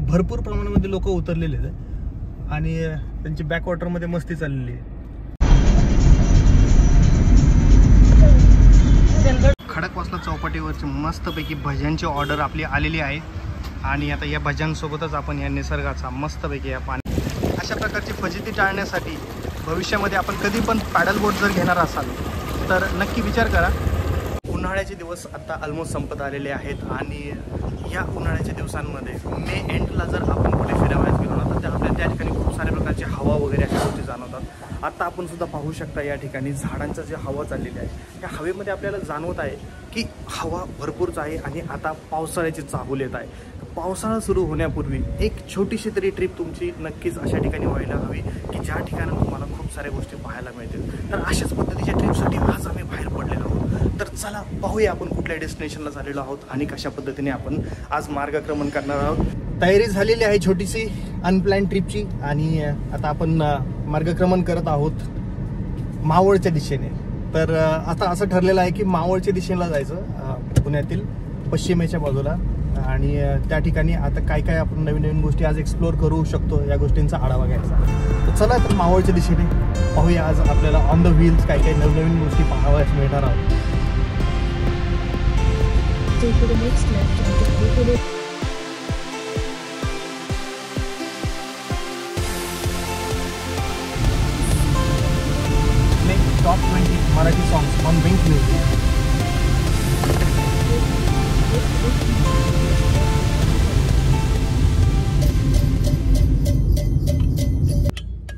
भरपूर प्रमाणामध्ये लोक उतरलेले आहेत आणि त्यांची बॅकवॉटरमध्ये मस्ती चाललेली आहे. खडकवासला चौपाटीवरची मस्तपैकी भज्यांची ऑर्डर आपली आलेली आहे आणि आता या भज्यांसोबतच आपण या निसर्गाचा मस्तपैकी या पाणी अशा प्रकारची फजिती टाळण्यासाठी भविष्यामध्ये आपण कधी पण पॅडल बोट जर घेणार असाल तर नक्की विचार करा. उन्हाळ्याचे दिवस आता ऑलमोस्ट संपत आलेले आहेत आणि या उन्हाळ्याच्या दिवसांमध्ये मे एंडला जर आपण कुठे फिरावयास गेलो ना तर आपल्याला त्या ठिकाणी खूप साऱ्या प्रकारची हवा वगैरे अशा गोष्टी जाणवतात. आता आपण सुद्धा पाहू शकता या ठिकाणी झाडांचं जे हवा चाललेली आहे त्या हवेमध्ये आपल्याला जाणवत आहे की हवा भरपूरच आहे आणि आता पावसाळ्याची चाहूल येत आहे. पावसाळा सुरू होण्यापूर्वी एक छोटीशी तरी ट्रिप तुमची नक्कीच अशा ठिकाणी व्हायला हवी की ज्या ठिकाणी तुम्हाला खूप साऱ्या गोष्टी पाहायला मिळतील. तर अशाच पद्धतीच्या ट्रिपसाठी आज आम्ही बाहेर पडलेलो आहोत. तर चला पाहूया आपण कुठल्या डेस्टिनेशनला झालेलो आहोत आणि कशा पद्धतीने आपण आज मार्गक्रमण करणार आहोत. तयारी झालेली आहे छोटीशी अनप्लॅन ट्रिपची आणि आता आपण मार्गक्रमण करत आहोत मावळच्या दिशेने. तर आता असं ठरलेलं आहे की मावळच्या दिशेला जायचं पुण्यातील पश्चिमेच्या बाजूला आणि त्या ठिकाणी आता काय काय आपण नवीन नवीन गोष्टी आज एक्सप्लोअर करू शकतो या गोष्टींचा आढावा घ्यायचा. तर चला तर मावळच्या दिशेने पाहूया आज आपल्याला ऑन द व्हील्स काय काय नवीन गोष्टी पाहाव्यास मिळणार आहोत. Top 20 Marathi songs on Wynk music.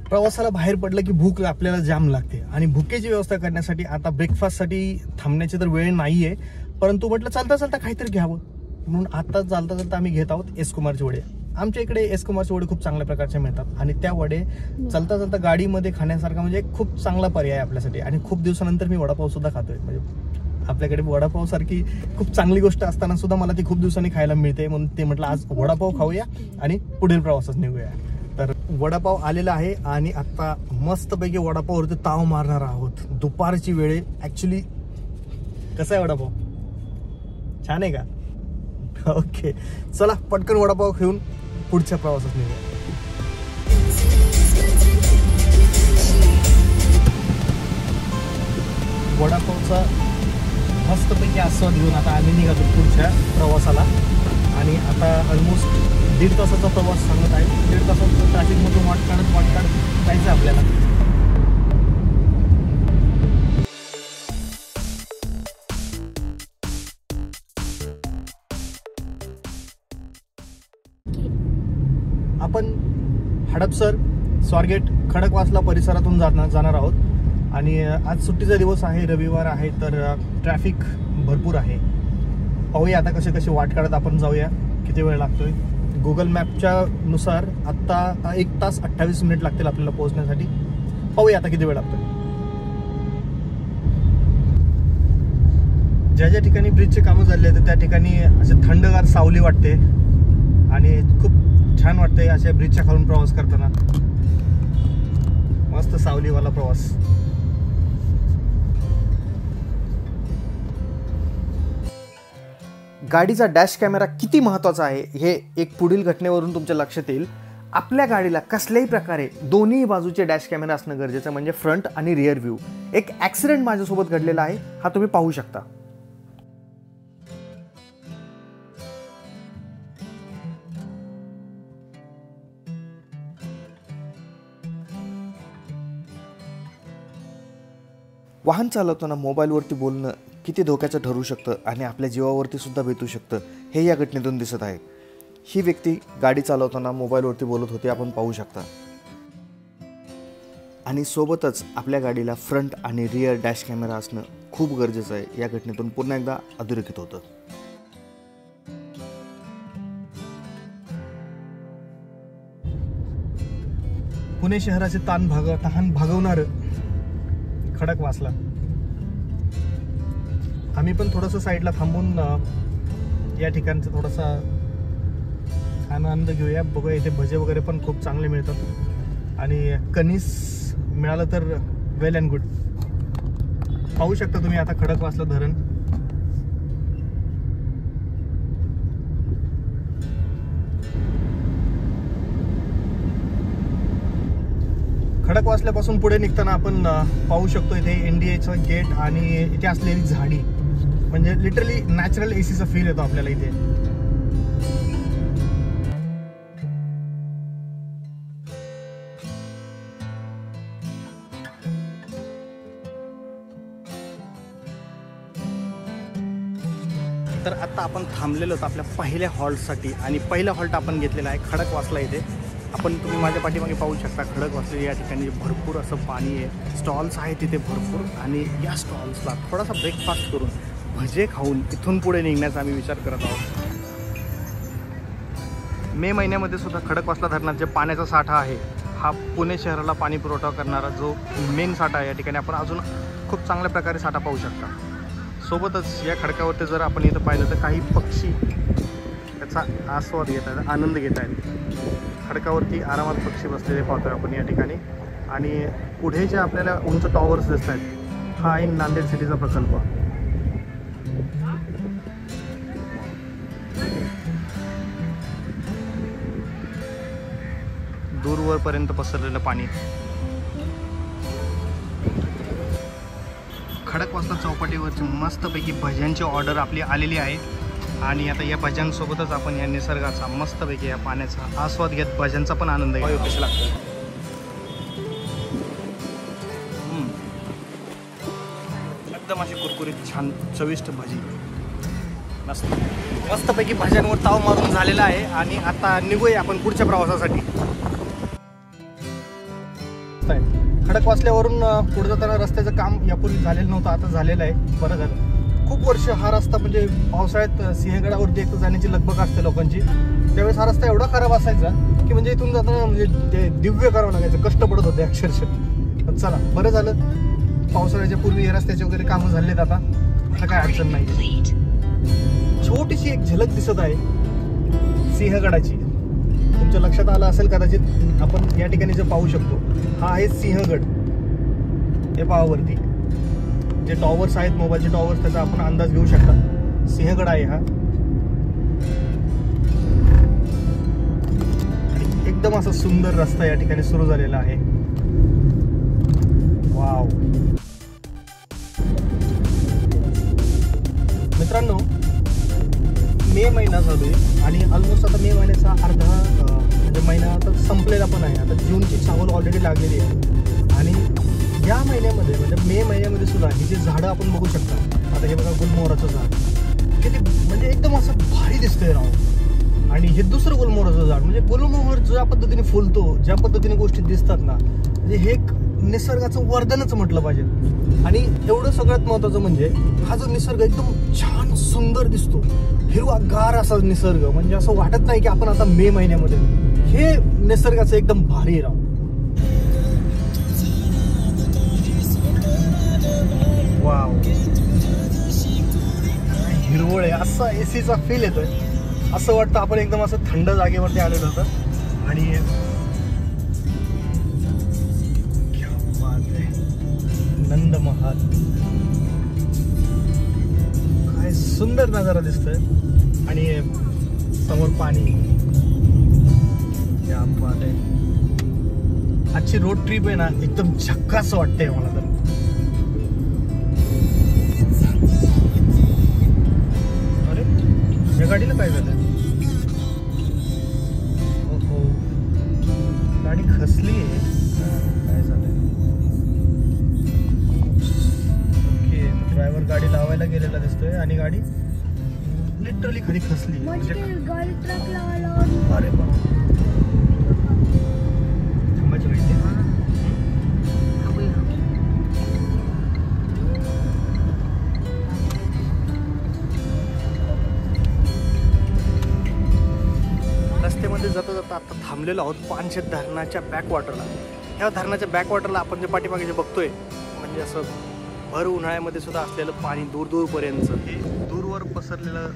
प्रवासाला बाहेर पडलं की भूक आपल्याला जाम लागते आणि भुकेची व्यवस्था करण्यासाठी आता ब्रेकफास्टसाठी थांबण्याची तर वेळ नाही आहे, परंतु म्हटलं चालता चालता काहीतरी घ्यावं म्हणून आता चालता चालता आम्ही घेत आहोत एस कुमारचे वडे. आमच्या इकडे एस कुमारचे वडे खूप चांगल्या प्रकारचे मिळतात आणि त्या वडे चालता चालता गाडीमध्ये खाण्यासारखा म्हणजे खूप चांगला पर्याय आपल्यासाठी. आणि खूप दिवसानंतर मी वडापाव सुद्धा खातोय. म्हणजे आपल्याकडे वडापाव सारखी खूप चांगली गोष्ट असताना सुद्धा मला ती खूप दिवसांनी खायला मिळते म्हणून ते म्हटलं आज वडापाव खाऊया आणि पुढील प्रवासात निघूया. तर वडापाव आलेला आहे आणि आता मस्तपैकी वडापाववरती ताव मारणार आहोत. दुपारची वेळ ऍक्च्युली. कसा आहे वडापाव? छान आहे का? ओके चला पटकन वडापाव घेऊन पुढच्या प्रवासात निघूया. वडापावचा मस्तपैकी आस्वाद घेऊन आता आम्ही निघालो पुढच्या प्रवासाला आणि आता ऑलमोस्ट 1.5 तासाचा प्रवास सांगत आहे. 1.5 तासाचा ट्रॅफिकमधून वाट काढत जायचं आपल्याला. आपण हडपसर, स्वारगेट, खडकवासला परिसरातून जाणार आहोत आणि आज सुट्टीचा दिवस आहे, रविवार आहे, तर ट्रॅफिक भरपूर आहे. पाहूया आता कसे वाट काढत आपण जाऊया. किती वेळ लागतोय गुगल मॅपच्या नुसार आत्ता 1 तास 28 मिनिट लागतील आपल्याला पोहोचण्यासाठी. पाहूया आता किती वेळ लागतोय. ज्या ठिकाणी ब्रिजचे कामं झाले आहेत त्या ठिकाणी असे थंडगार सावली वाटते आणि खूप छान वाटतंय अशा ब्रिजच्या खालून प्रवास करताना. मस्त सावलीवाला प्रवास. गाडीचा डॅश कॅमेरा किती महत्त्वाचा आहे हे एक पुढील घटनेवरून तुमच्या लक्षात येईल. आपल्या गाडीला कसल्याही प्रकारे दोन्ही बाजूचे डॅश कॅमेरा असणं गरजेचं, म्हणजे फ्रंट आणि रिअर व्ह्यू. एक ॲक्सिडेंट माझ्यासोबत घडलेला आहे, हा तुम्ही पाहू शकता. वाहन चालवताना मोबाईलवरती बोलणं किती धोक्याचं ठरू शकतं आणि आपल्या जीवावरती सुद्धा बेतू शकतं हे या घटनेतून दिसत आहे. ही व्यक्ती गाडी चालवताना मोबाईलवरती बोलत होती, आपण पाहू शकता. आणि सोबतच आपल्या गाडीला फ्रंट आणि रिअर डॅश कॅमेरा असणं खूप गरजेचं आहे. या घटनेतून पुन्हा एकदा अधोरेखित होतं. पुणे शहराचे तहान भागवणार खडकवासला. आम्ही पण थोडंसं साईडला थांबून या ठिकाणचा थोडासा आनंद घेऊया. बघूया इथे भजे वगैरे पण खूप चांगले मिळतात आणि कणीस मिळालं तर वेल अँड गुड. पाहू शकता तुम्ही आता खडकवासला धरण. खडकवासल्यापासून पुढे निघताना आपण पाहू शकतो इथे NDAचं गेट आणि इथे असलेली झाडी, म्हणजे लिटरली नॅचरल एसीचा फील येतो आपल्याला इथे. तर आता आपण थांबलेलो आहोत आपल्या पहिल्या हॉल्टसाठी आणि पहिला हॉल्ट आपण घेतलेला आहे खडकवासला इथे. तुम्ही माझ्या पाठीमागे पाहू शकता खडकवासला या ठिकाणी भरपूर असं पाणी आहे, स्टॉल्स आहेत तिथे भरपूर, आणि या स्टॉल्सला थोडासा ब्रेकफास्ट करून भजे खाऊन इथून पुढे निघण्याचा आम्ही विचार करत आहोत. मे महिन्यामध्ये सुद्धा खडकवासला धरणात जे पाण्याचा साठा आहे हा पुणे शहराला पाणी पुरवठा करणारा जो मेन साठा आहे, या ठिकाणी आपण अजून खूप चांगल्या प्रकारे साठा पाहू शकता. सोबतच या खडकावरती जर आपण इथं पाहिलं तर काही पक्षी त्याचा आस्वाद घेत आहेत, आनंद घेत आहेत. खडकावरती आरामात पक्षी बसलेले पाहतोय आपण या ठिकाणी. आणि पुढे जे आपल्याला उंच टॉवर्स दिसत आहेत हा आहे नांदेड सिटीचा प्रकल्प. दूरवरपर्यंत पसरलेलं पाणी. खडकवासला चौपाटीवरची मस्तपैकी भज्यांची ऑर्डर आपली आलेली आहे आणि आता या भज्यांसोबतच आपण या निसर्गाचा मस्तपैकी या पाण्याचा आस्वाद घेत भज्यांचा पण आनंद घेऊ. कसे लागतं एकदम अशी कुरकुरीत छान चविष्ट भजी. मस्तपैकी भज्यांवर ताव मारून झालेला आहे आणि आता निघूया आपण पुढच्या प्रवासासाठी. खडकवासल्यावरून पुढे जाताना रस्त्याचं काम यापूर्वी झालेलं नव्हतं, आता झालेलं आहे. बरं झालं. खूप वर्ष हा रस्ता म्हणजे पावसाळ्यात सिंहगडावरती एक तर जाण्याची लगबग असते लोकांची, त्यावेळेस हा रस्ता एवढा खराब असायचा की म्हणजे इथून जाताना म्हणजे ते दिव्य करावं लागायचं, कष्ट पडत होते अक्षरशः. चला बरं झालं पावसाळ्याच्या पूर्वी हे रस्त्याचे वगैरे कामं झालेत, आता काय अडचण नाही. छोटीशी एक झलक दिसत आहे सिंहगडाची, तुमच्या लक्षात आलं असेल कदाचित. आपण या ठिकाणी जे पाहू शकतो हा आहे सिंहगड. हे पाहावरती जे टॉवर्स आहेत मोबाईलचे टॉवर्स, त्याचा आपण अंदाज घेऊ शकता. सिंहगड आहे हा आणि एकदम असा सुंदर रस्ता या ठिकाणी सुरू झालेला आहे. वाव मित्रांनो, मे महिना चालू आहे आणि ऑलमोस्ट आता मे महिन्याचा अर्धा म्हणजे महिना आता संपलेला पण आहे. आता जूनची चावल ऑलरेडी लागलेली आहे आणि या महिन्यामध्ये म्हणजे मे महिन्यामध्ये सुद्धा ही जी झाडं आपण बघू शकता. आता हे बघा गुलमोहराचं झाड किती म्हणजे एकदम असं भारी दिसतंय राव. आणि हे दुसरं गुलमोहराचं झाड, म्हणजे गुलमोहर ज्या पद्धतीने फुलतो, ज्या पद्धतीने गोष्टी दिसतात ना, म्हणजे हे एक निसर्गाचं वरदानच म्हटलं पाहिजे. आणि एवढं सगळ्यात महत्त्वाचं म्हणजे हा जो निसर्ग एकदम छान सुंदर दिसतो, हिरवागार असा निसर्ग, म्हणजे असं वाटत नाही की आपण आता मे महिन्यामध्ये. हे निसर्गाचं एकदम भारी राव. वाव हिरवळ आहे, असा एसीचा फील येतोय, असं वाटतं आपण एकदम असं थंड जागेवरती आलेलं होतं. आणि नंद महाल काय सुंदर नजारा दिसतोय आणि समोर पाणी. क्या बात आहे. आजची रोड ट्रिप आहे ना एकदम झक्कास वाटतंय मला तर. अरे या गाडीला काय झालं? हो गाडी खसली आहे, काय झालंय? ओके, ड्रायव्हर गाडी लावायला गेलेला दिसतोय आणि गाडी लिटरली खाली खसली. म्हणजे गाडी ट्रक लावायला. अरे बाबा थांबायची माहिती. रस्त्यामध्ये जाता जाता आता थांबलेलो आहोत पानशेत धरणाच्या बॅकवॉटरला. ह्या धरणाच्या बॅकवॉटरला आपण जे पाठीमागे जे बघतोय म्हणजे असं भर उन्हाळ्यामध्ये सुद्धा असलेलं पाणी दूरपर्यंत, हे दूरवर पसरलेलं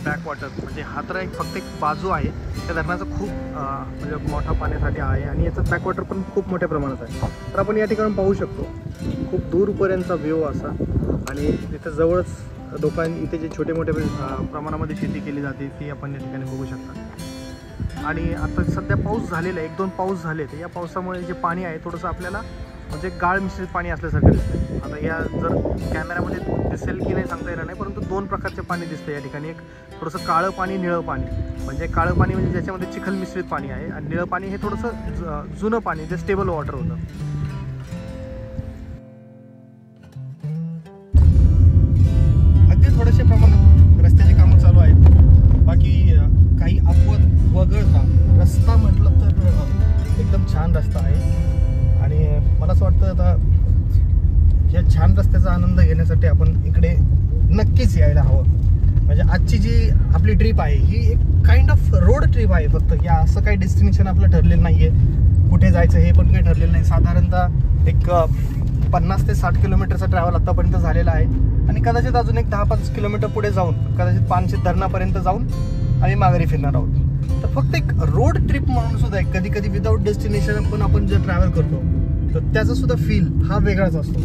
बॅकवॉटर. म्हणजे हा तर फक्त एक बाजू आहे त्या धरणाचा, खूप म्हणजे मोठा पाण्यासाठी आहे आणि याचं बॅकवॉटर पण खूप मोठ्या प्रमाणात आहे. तर आपण या ठिकाणी पाहू शकतो खूप दूरपर्यंतचा व्ह्यू असा. आणि तिथं जवळच लोकांनी इथे जे छोटे मोठे प्रमाणामध्ये शेती केली जाते ती आपण या ठिकाणी बघू शकता. आणि आता सध्या पाऊस झालेला आहे, 1-2 पाऊस झाले. तर या पावसामुळे जे पाणी आहे थोडंसं आपल्याला म्हणजे गाळ मिश्रित पाणी असल्यासारखं दिसतं. आता या जर कॅमेऱ्यामध्ये दिसेल की नाही सांगता येणार नाही, परंतु 2 प्रकारचे पाणी दिसतं या ठिकाणी. एक थोडंसं काळं पाणी, निळं पाणी. म्हणजे काळं पाणी म्हणजे ज्याच्यामध्ये चिखल मिश्रित पाणी आहे, आणि निळं पाणी हे थोडंसं जुनं पाणी, जे स्टेबल वॉटर होतं. अगदी थोडेसे प्रमाणात रस्त्याची कामं चालू आहेत. बाकी काही अपवाद वगळता रस्ता म्हटलं तर एकदम छान रस्ता आहे. आणि मला असं वाटतं आता या छान रस्त्याचा आनंद घेण्यासाठी आपण इकडे नक्कीच यायला हवं. म्हणजे आजची जी आपली ट्रिप आहे ही एक काइंड ऑफ रोड ट्रिप आहे. फक्त या असं काही डेस्टिनेशन आपलं ठरलेलं नाही आहे, कुठे जायचं हे पण काही ठरलेलं नाही. साधारणतः एक 50 ते 60 किलोमीटरचा ट्रॅव्हल आत्तापर्यंत झालेला आहे. आणि कदाचित अजून एक 10-5 किलोमीटर पुढे जाऊन कदाचित पानशेत धरणापर्यंत जाऊन आम्ही माघारी फिरणार आहोत. तर फक्त एक रोड ट्रिप म्हणून सुद्धा आहे. कधी कधी विदाऊट डेस्टिनेशन पण आपण जे ट्रॅव्हल करतो तर त्याचा सुद्धा फील हा वेगळाच असतो.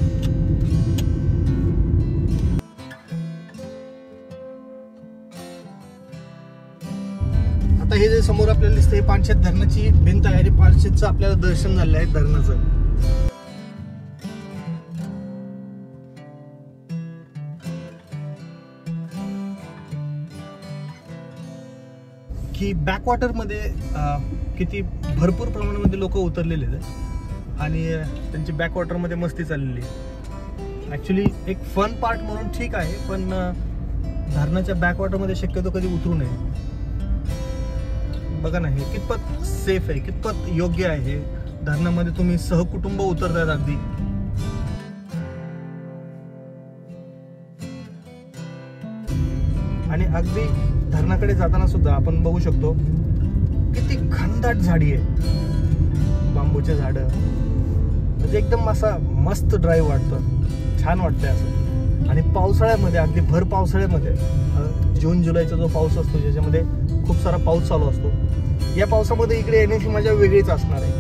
आता हे जे समोर आपल्याला दिसतं हे पानशेत धरणाची भिंत आहे आणि पानशेतचं आपल्याला दर्शन झालेलं आहे धरणाचं. की बॅकवॉटरमध्ये किती भरपूर प्रमाणामध्ये लोक उतरलेले आहेत आणि त्यांची बॅकवॉटरमध्ये मस्ती चाललेली आहे. ॲक्च्युली एक फन पार्ट म्हणून ठीक आहे, पण धरणाच्या बॅकवॉटरमध्ये शक्यतो कधी उतरू नये. बघा ना, हे कितपत सेफ आहे, कितपत योग्य आहे. धरणामध्ये तुम्ही सहकुटुंब उतरतायत अगदी. आणि अगदी धरणाकडे जाताना सुद्धा आपण बघू शकतो किती घनदाट झाडी आहे, बांबूचे झाडं. म्हणजे एकदम असा मस्त ड्राईव्ह वाटतो, छान वाटतंय असं. आणि पावसाळ्यामध्ये, अगदी भर पावसाळ्यामध्ये, जून जुलैचा जो पाऊस असतो ज्याच्यामध्ये खूप सारा पाऊस चालू असतो, या पावसामध्ये इकडे येण्याची मजा वेगळीच असणार आहे.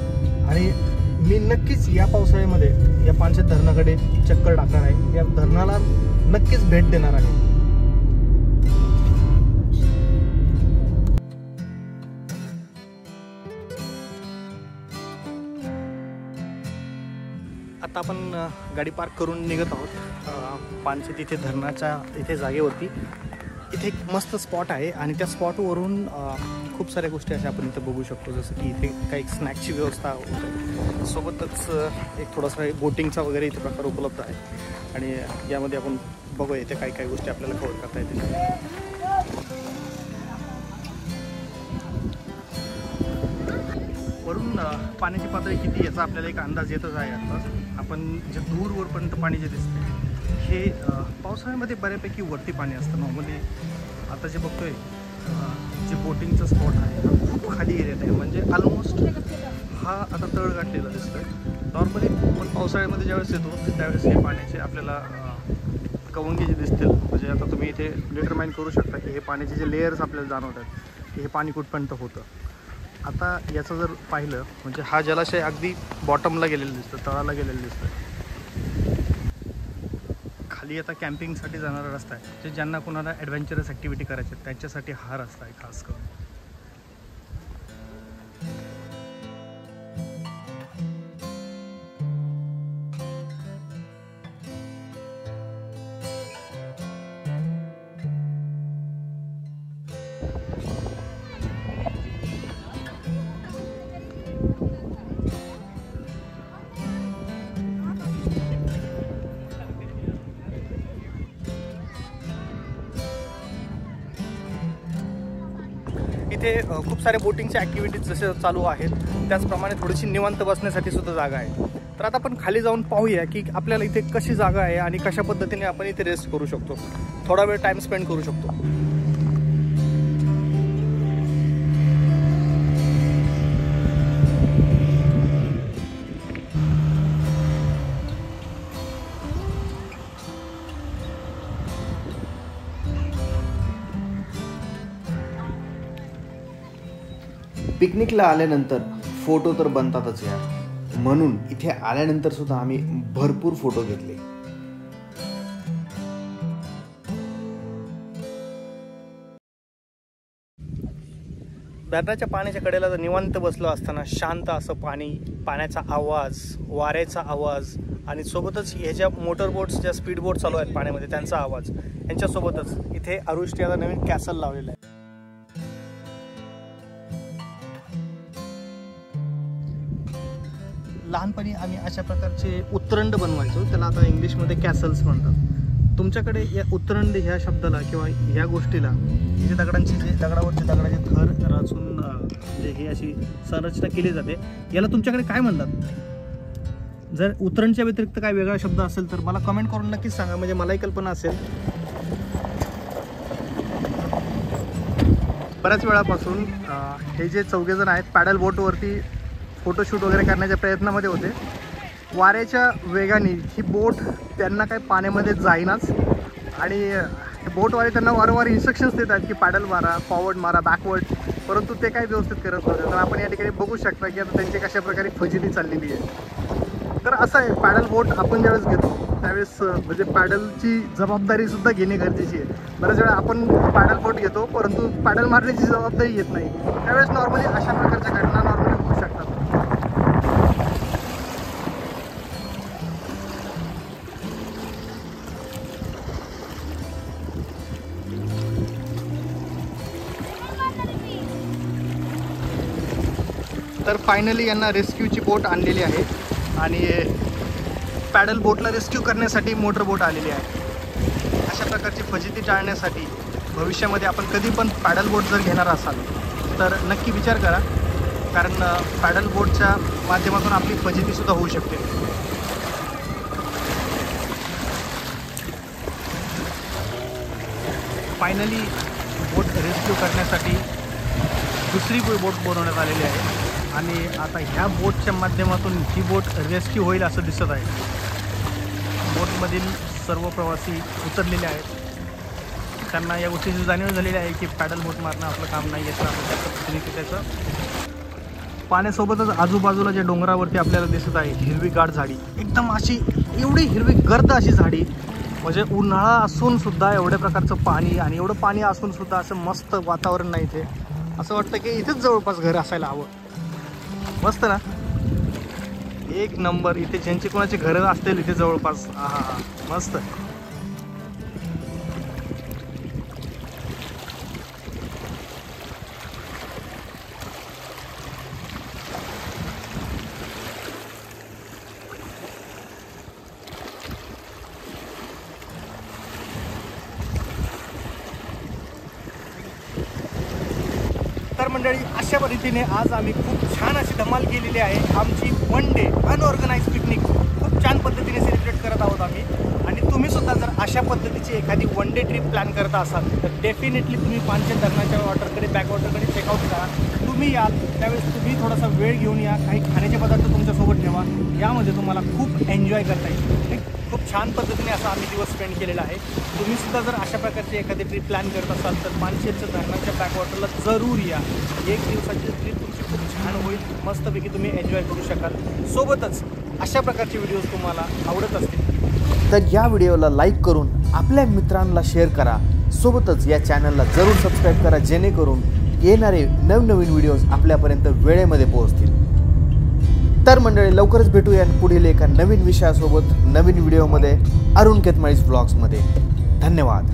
आणि मी नक्कीच या पावसाळ्यामध्ये या पानशेत धरणाकडे चक्कर टाकणार आहे, या धरणाला नक्कीच भेट देणार आहे. आता आपण गाडी पार्क करून निघत आहोत पानशेत इथे धरणाच्या इथे जागेवरती. इथे एक मस्त स्पॉट आहे आणि त्या स्पॉटवरून खूप साऱ्या गोष्टी अशा आपण इथं बघू शकतो. जसं की इथे काही स्नॅक्सची व्यवस्था होते, सोबतच एक थोडासा बोटिंगचा वगैरे इथे प्रकार उपलब्ध आहे. आणि यामध्ये आपण बघूया इथे काही काही गोष्टी आपल्याला कव्हर करता येतील. वरून पाण्याची पातळी किती याचा आपल्याला एक अंदाज येतच आहे. आता आपण जे दूरवरपर्यंत पाणी जे दिसते हे पावसाळ्यामध्ये बऱ्यापैकी वरती पाणी असतं. नॉर्मली आता जे बघतोय जे बोटिंगचं स्पॉट आहे हा खूप खाली एरियात आहे. म्हणजे ऑलमोस्ट हा आता तळ गाठलेला दिसतोय. नॉर्मली पण पावसाळ्यामध्ये ज्यावेळेस येतो त्यावेळेस हे पाण्याचे आपल्याला कवंगे जे दिसतील, म्हणजे आता तुम्ही इथे डिटरमाइन करू शकता की हे पाण्याचे जे लेयर्स आपल्याला जाणवतात की हे पाणी कुठपर्यंत होतं. आता याचं जर पाहिलं म्हणजे हा जलाशय अगदी बॉटमला गेलेलं दिसतं, तळाला गेलेलं दिसतं. खाली आता कॅम्पिंगसाठी जाणारा रस्ता आहे, जे ज्यांना कोणाला ॲडव्हेंचरस ॲक्टिव्हिटी करायची त्यांच्यासाठी हा रस्ता आहे खास करून. इथे खूप सारे बोटिंगच्या ॲक्टिव्हिटीज जसे चालू आहेत त्याचप्रमाणे थोडीशी निवांत बसण्यासाठी सुद्धा जागा आहे. तर आता आपण खाली जाऊन पाहूया की आपल्याला इथे कशी जागा आहे आणि कशा पद्धतीने आपण इथे रेस्ट करू शकतो, थोडा वेळ टाइम स्पेंड करू शकतो. पिकनिकला आल्यानंतर फोटो तर बनतातच यार, म्हणून इथे आल्यानंतर सुद्धा आम्ही भरपूर फोटो घेतले. धरणाच्या पाण्याच्या कडेला जर निवांत बसलो असताना शांत असं पाणी, पाण्याचा आवाज, वाऱ्याचा आवाज आणि सोबतच ह्याच्या मोटर बोट्स ज्या स्पीड बोट चालू आहेत पाण्यामध्ये त्यांचा आवाज, यांच्यासोबतच इथे अरुष्टी आता नवीन कॅसल लावलेलं आहे. लहानपणी आम्ही अशा प्रकारचे उतरंड बनवायचो, त्याला आता इंग्लिशमध्ये कॅसल्स म्हणतात. तुमच्याकडे या उतरंड ह्या शब्दाला किंवा ह्या गोष्टीला जे दगडांची जे दगडावरचे दगडाचे थर रचून जे ही अशी संरचना केली जाते, याला तुमच्याकडे काय म्हणतात? जर उतरणच्या व्यतिरिक्त काय वेगळा शब्द असेल तर मला कमेंट करून नक्कीच सांगा, म्हणजे मलाही कल्पना असेल. बऱ्याच वेळापासून हे जे चौघेजण आहेत पॅडल बोटवरती फोटोशूट वगैरे करण्याच्या प्रयत्नामध्ये होते. वाऱ्याच्या वेगाने ही बोट त्यांना काही पाण्यामध्ये जाईनाच आणि बोटवाले त्यांना वारंवार इन्स्ट्रक्शन्स देतात की पॅडल मारा, फॉरवर्ड मारा, बॅकवर्ड, परंतु ते काही व्यवस्थित करत नव्हते. तर आपण या ठिकाणी बघू शकता की आता त्यांची कशा प्रकारे फजिती चाललेली आहे. तर असं आहे, पॅडल बोट आपण ज्यावेळेस घेतो त्यावेळेस म्हणजे पॅडलची जबाबदारीसुद्धा घेणे गरजेची आहे. बऱ्याच वेळा आपण पॅडल बोट घेतो परंतु पॅडल मारण्याची जबाबदारी येत नाही, त्यावेळेस नॉर्मली अशा प्रकारच्या घटना नॉर्मली होऊ शकतात. तर फायनली यांना रेस्क्यूची बोट आणलेली आहे आणि पॅडल बोटला रेस्क्यू करण्यासाठी मोटर बोट आलेली आहे. अशा प्रकारची फजिती टाळण्यासाठी भविष्यामध्ये आपण कधी पण पॅडल बोट जर घेणार असाल तर नक्की विचार करा, कारण पॅडल बोटच्या माध्यमातून आपली फजितीसुद्धा होऊ शकते. फायनली बोट रेस्क्यू करण्यासाठी दुसरी बोट बनवण्यात आलेली आहे आणि आता ह्या बोटच्या माध्यमातून ही बोट रेस्क्यू होईल असं दिसत आहे. बोटमधील सर्व प्रवासी उतरलेले आहेत, त्यांना या गोष्टीची जाणीव झालेली आहे की पॅडल बोट मारणं आपलं काम नाही आहे. तर आपण त्या पद्धतीने त्याचं पाण्यासोबतच आजूबाजूला ज्या डोंगरावरती आपल्याला दिसत आहे हिरवीगार झाडी, एकदम अशी एवढी हिरवी गर्द अशी झाडी, म्हणजे उन्हाळा असून सुद्धा एवढ्या प्रकारचं पाणी आणि एवढं पाणी असून सुद्धा असं मस्त वातावरण नाही इथे. असं वाटतं की इथेच जवळपास घर असायला हवं. मस्त ना, एक नंबर. इथे ज्यांची कोणाची घरं असतील इथे जवळपास, हा मस्त. तर मंडळी, अशा पद्धतीने आज आम्ही खूप छान अशी धमाल केलेली आहे. आमची वन डे अनऑर्गनाइज पिकनिक खूप छान पद्धतीने सेलिब्रेट करत आहोत आम्ही. आणि तुम्हीसुद्धा जर अशा पद्धतीची एखादी वन डे ट्रिप प्लॅन करत असाल तर डेफिनेटली तुम्ही पानशेत धरणाच्या वॉटरकडे, बॅकवॉटरकडे चेकआउट करा. तुम्ही याल त्यावेळेस तुम्ही थोडासा वेळ घेऊन या, काही खाण्याचे पदार्थ तुमच्यासोबत ठेवा, यामध्ये तुम्हाला खूप एन्जॉय करता येईल. खूप छान पद्धतीने असा आम्ही दिवस स्पेंड केलेला आहे. तुम्हीसुद्धा जर अशा प्रकारची एखादी ट्रिप प्लॅन करत असाल तर पानशेतच्या धरणाच्या बॅकवॉटरला जरूर या. एक दिवसाची ट्रिप तुमची खूप छान होईल, मस्तपैकी तुम्ही एन्जॉय करू शकाल. सोबतच अशा प्रकारचे व्हिडिओज तुम्हाला आवडत असतील तर या व्हिडिओला लाईक करून आपल्या मित्रांना शेअर करा. सोबतच या चॅनलला जरूर सबस्क्राईब करा, जेणेकरून येणारे नवनवीन व्हिडिओज आपल्यापर्यंत वेळेमध्ये पोहोचतील. तर मंडळी, लवकरच भेटूया पुढील एका नवीन विषयासोबत नवीन व्हिडिओमध्ये, अरुण केतमाळीज व्लॉग्समध्ये. धन्यवाद.